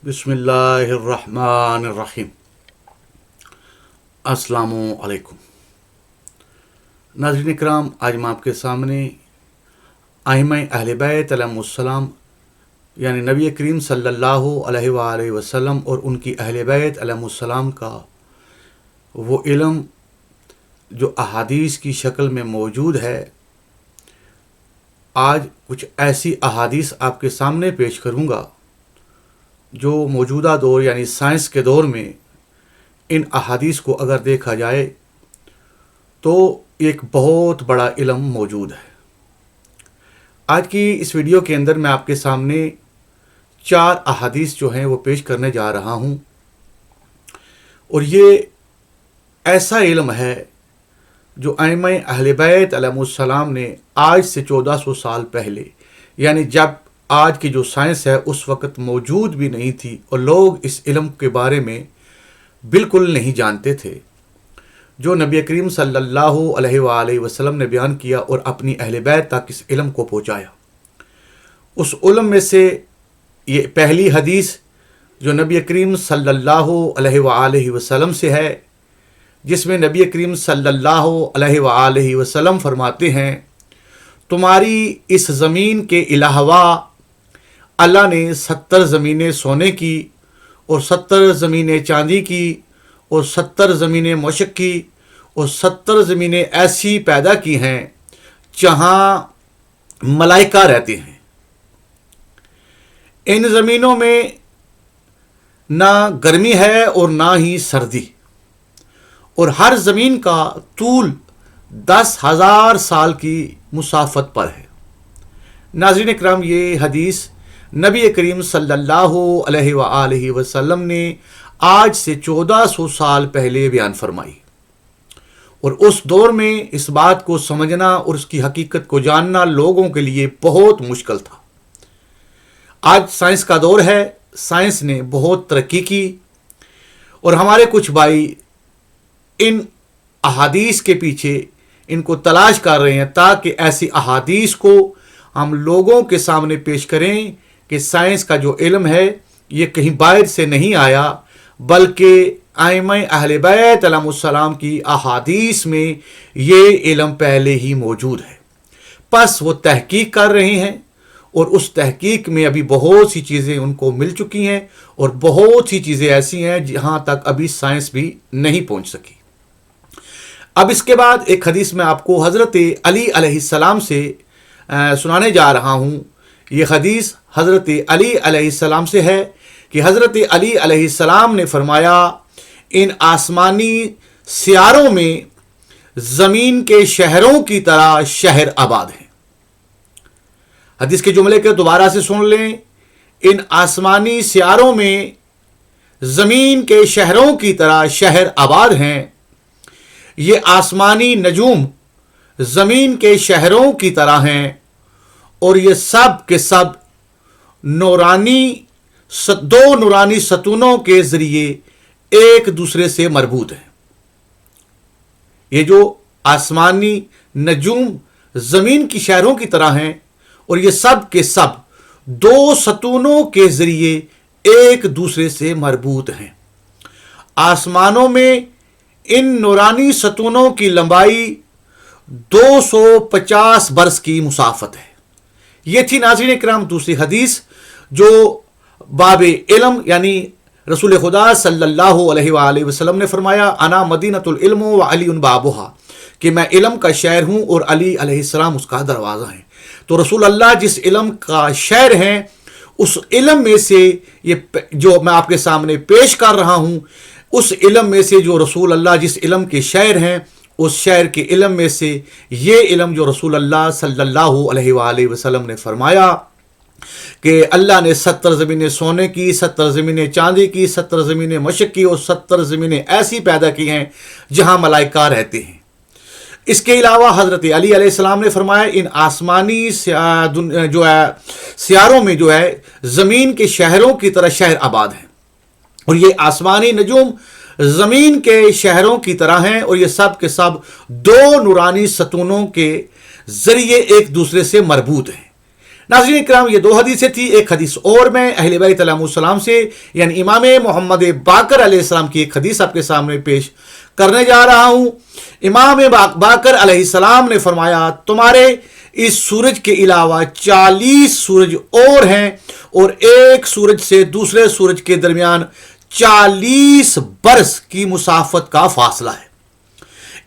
बिस्मिल्लाहिर्रहमानिर्रहीम। अस्सलामु अलैकुम। नाज़रीन इकराम, आज मैं आपके सामने आइम्मा अहले बैत अलैहिमुस्सलाम यानी नबी करीम सल्लल्लाहु अलैहि वसल्लम और उनकी अहले बैत अलैहिमुस्सलाम का वो इल्म जो अहादीस की शक्ल में मौजूद है, आज कुछ ऐसी अहादीस आपके सामने पेश करूँगा जो मौजूदा दौर यानी साइंस के दौर में इन अहादीस को अगर देखा जाए तो एक बहुत बड़ा इल्म मौजूद है। आज की इस वीडियो के अंदर मैं आपके सामने 4 अहादीस जो हैं वो पेश करने जा रहा हूँ, और ये ऐसा इल्म है जो आइम्मा अहले बैत अलैहिमुस्सलाम ने आज से 1400 साल पहले, यानी जब आज की जो साइंस है उस वक़्त मौजूद भी नहीं थी और लोग इस इल्म के बारे में बिल्कुल नहीं जानते थे, जो नबी करीम सल्लल्लाहु अलैहि वसल्लम ने बयान किया और अपनी अहले बैत तक इस इल्म को पहुँचाया। उस इल्म में से ये पहली हदीस जो नबी करीम सल्लल्लाहु अलैहि वसल्लम से है, जिसमें नबी करीम सल्लल्लाहु अलैहि वसल्लम फरमाते हैं, तुम्हारी इस ज़मीन के अलावा अल्लाह ने 70 ज़मीनें सोने की और 70 ज़मीनें चांदी की और 70 ज़मीनें मुश्क की और 70 ज़मीनें ऐसी पैदा की हैं जहाँ मलाइका रहते हैं। इन ज़मीनों में ना गर्मी है और ना ही सर्दी, और हर ज़मीन का तूल 10,000 साल की मुसाफत पर है। नाज़रीन इकराम, ये हदीस नबी करीम सल्लल्लाहु अलैहि वसल्लम ने आज से 1400 साल पहले बयान फरमाई, और उस दौर में इस बात को समझना और उसकी हकीकत को जानना लोगों के लिए बहुत मुश्किल था। आज साइंस का दौर है, साइंस ने बहुत तरक्की की और हमारे कुछ भाई इन अहादीस के पीछे इनको तलाश कर रहे हैं ताकि ऐसी अहादीस को हम लोगों के सामने पेश करें कि साइंस का जो इल्म है ये कहीं बाहर से नहीं आया, बल्कि आइम्मा अहले बैत अलैहिमुस्सलाम की अहादीस में ये इल्म पहले ही मौजूद है। बस वो तहकीक कर रहे हैं और उस तहकीक में अभी बहुत सी चीज़ें उनको मिल चुकी हैं और बहुत सी चीज़ें ऐसी हैं जहाँ तक अभी साइंस भी नहीं पहुँच सकी। अब इसके बाद एक हदीस में आपको हज़रत अली अलैहिस्सलाम से सुनाने जा रहा हूँ। ये हदीस हज़रत अली अलैहिस्सलाम से है कि हज़रत अली अलैहिस्सलाम ने फरमाया, इन आसमानी सियारों में ज़मीन के शहरों की तरह शहर आबाद हैं। हदीस के जुमले के दोबारा से सुन लें। इन आसमानी सियारों में ज़मीन के शहरों की तरह शहर आबाद हैं। ये आसमानी नजूम ज़मीन के शहरों की तरह हैं और ये सब के सब दो नूरानी सतूनों के ज़रिए एक दूसरे से मरबूत हैं। ये जो आसमानी नजूम ज़मीन की शहरों की तरह हैं और ये सब के सब 2 सतूनों के ज़रिए एक दूसरे से मरबूत हैं। आसमानों में इन नूरानी सतूनों की लंबाई 250 बरस की मुसाफत है। ये थी नाज़रीन इकराम दूसरी हदीस जो बाबे इल्म यानी रसूल खुदा सल्लल्लाहु अलैहि वसल्लम ने फरमाया, अना मदीनतुल इल्म व अली बाबुहा, कि मैं इल्म का शहर हूँ और अली अलैहिस्सलाम उसका दरवाज़ा है। तो रसूल अल्लाह जिस इल्म का शहर हैं उस इल्म में से ये जो मैं आपके सामने पेश कर रहा हूँ, उस इल्म में से जो रसूल अल्लाह जिस इल्म के शहर हैं उस शहर के इल्म में से ये इल्म जो रसूल अल्लाह सल्लल्लाहु अलैहि वसल्लम ने फरमाया कि अल्लाह ने 70 ज़मीनें सोने की, 70 ज़मीनें चांदी की, 70 ज़मीनें मुश्क की और 70 ज़मीनें ऐसी पैदा की हैं जहां मलाइका रहते हैं। इसके अलावा हज़रत अली अलैहिस्सलाम ने फरमाया, इन आसमानी जो है सियारों में जो है ज़मीन के शहरों की तरह शहर आबाद हैं और ये आसमानी नजूम ज़मीन के शहरों की तरह हैं और ये सब के सब 2 नूरानी सतूनों के ज़रिए एक दूसरे से मरबूत हैं। ناظرین اکرام، یہ 2 حدیثیں تھی. ایک حدیث اور میں اہل بیت علیہ السلام سے یعنی امام محمد باقر علیہ السلام کی ایک حدیث آپ کے سامنے پیش کرنے جا رہا ہوں. امام باقر علیہ السلام نے فرمایا تمہارے اس سورج کے علاوہ 40 سورج اور ہیں اور ایک سورج سے دوسرے سورج کے درمیان 40 برس کی مسافت کا فاصلہ ہے.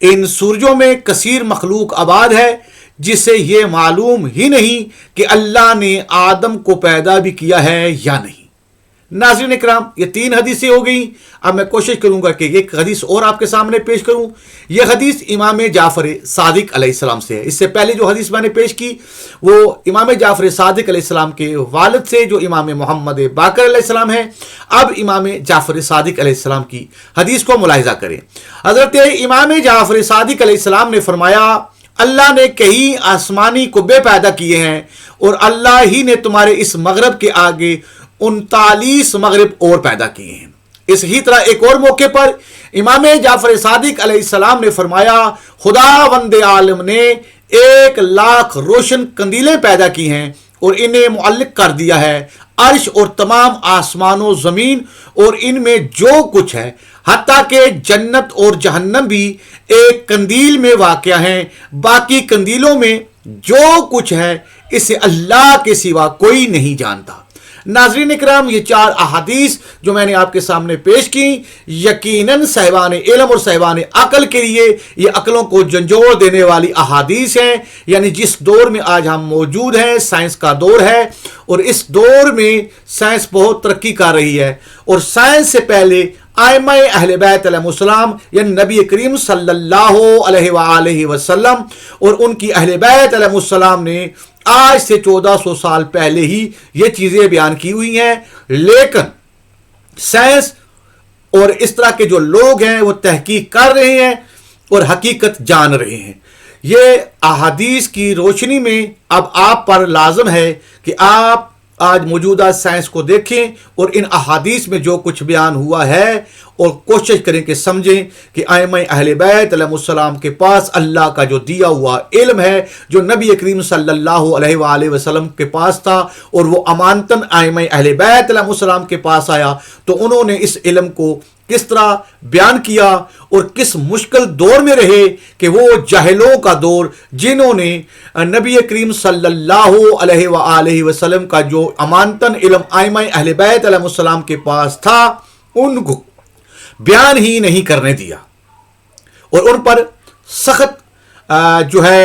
ان سورجوں میں کثیر مخلوق آباد ہے جسے یہ معلوم ہی نہیں کہ اللہ نے آدم کو پیدا بھی کیا ہے یا نہیں. ناظرین اکرام، یہ 3 حدیثیں ہو گئیں. اب میں کوشش کروں گا کہ ایک حدیث اور آپ کے سامنے پیش کروں. یہ حدیث امام جعفر صادق علیہ السلام سے ہے. اس سے پہلے جو حدیث میں نے پیش کی وہ امام جعفر صادق علیہ السلام کے والد سے جو امام محمد باقر علیہ السلام ہے. اب امام جعفر صادق علیہ السلام کی حدیث کو ملاحظہ کریں. حضرت امام جعفر صادق علیہ السلام نے فرمایا اللہ نے کئی آسمانی کعبے پیدا کیے ہیں اور اللہ ہی نے تمہارے اس مغرب کے آگے 39 مغرب اور پیدا کیے ہیں. اسی طرح ایک اور موقع پر امام جعفر صادق علیہ السلام نے فرمایا خداوند عالم نے 1,00,000 روشن قندیلیں پیدا کی ہیں اور انہیں معلق کر دیا ہے عرش اور تمام آسمان و زمین اور ان میں جو کچھ ہے، حتیٰ کہ جنت اور جہنم بھی ایک قندیل میں واقع ہیں. باقی قندیلوں میں جو کچھ ہے اسے اللہ کے سوا کوئی نہیں جانتا. ناظرین اکرام، یہ 4 احادیث جو میں نے آپ کے سامنے پیش کی یقیناً صاحبان علم اور صاحبان عقل کے لیے یہ عقلوں کو جھنجھوڑ دینے والی احادیث ہیں. یعنی جس دور میں آج ہم موجود ہیں سائنس کا دور ہے اور اس دور میں سائنس بہت ترقی کر رہی ہے اور سائنس سے پہلے ائمہ اہل بیت علیہ السلام یعنی نبی کریم صلی اللہ علیہ وآلہ وسلم اور ان کی اہل بیت علیہ السلام نے آج سے 1400 سال پہلے ہی یہ چیزیں بیان کی ہوئی ہیں. لیکن سائنس اور اس طرح کے جو لوگ ہیں وہ تحقیق کر رہے ہیں اور حقیقت جان رہے ہیں. یہ احادیث کی روشنی میں اب آپ پر لازم ہے کہ آپ آج موجودہ سائنس کو دیکھیں اور ان احادیث میں جو کچھ بیان ہوا ہے اور کوشش کریں کہ سمجھیں کہ ائمہ اہل بیت علیہ السلام کے پاس اللہ کا جو دیا ہوا علم ہے جو نبی کریم صلی اللہ علیہ وآلہ وسلم کے پاس تھا اور وہ امانتاً ائمہ اہل بیت علیہ السلام کے پاس آیا تو انہوں نے اس علم کو کس طرح بیان کیا اور کس مشکل دور میں رہے کہ وہ جاہلوں کا دور جنہوں نے نبی کریم صلی اللہ علیہ وآلہ وسلم کا جو امانتاً علم ائمہ اہل بیت علیہ السلام کے پاس تھا ان کو بیان ہی نہیں کرنے دیا اور ان پر سخت جو ہے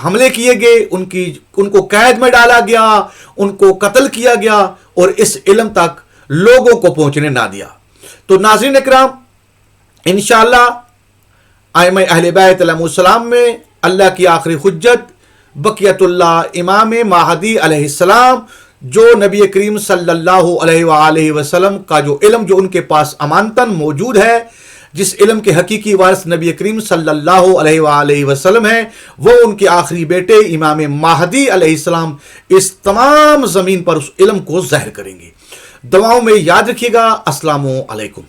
حملے کیے گئے، ان کو قید میں ڈالا گیا، ان کو قتل کیا گیا اور اس علم تک لوگوں کو پہنچنے نہ دیا. تو ناظرین اکرام، انشاءاللہ ائمہ اہل بیت علیہ السلام میں اللہ کی آخری حجت بقیت اللہ امام مہدی علیہ السلام جو نبی کریم صلی اللہ علیہ وآلہ وسلم کا جو علم جو ان کے پاس امانتاً موجود ہے، جس علم کے حقیقی وارث نبی کریم صلی اللہ علیہ وآلہ وسلم ہیں، وہ ان کے آخری بیٹے امام مہدی علیہ السلام اس تمام زمین پر اس علم کو ظاہر کریں گے. دعاؤں میں یاد رکھیے گا. السلام علیکم.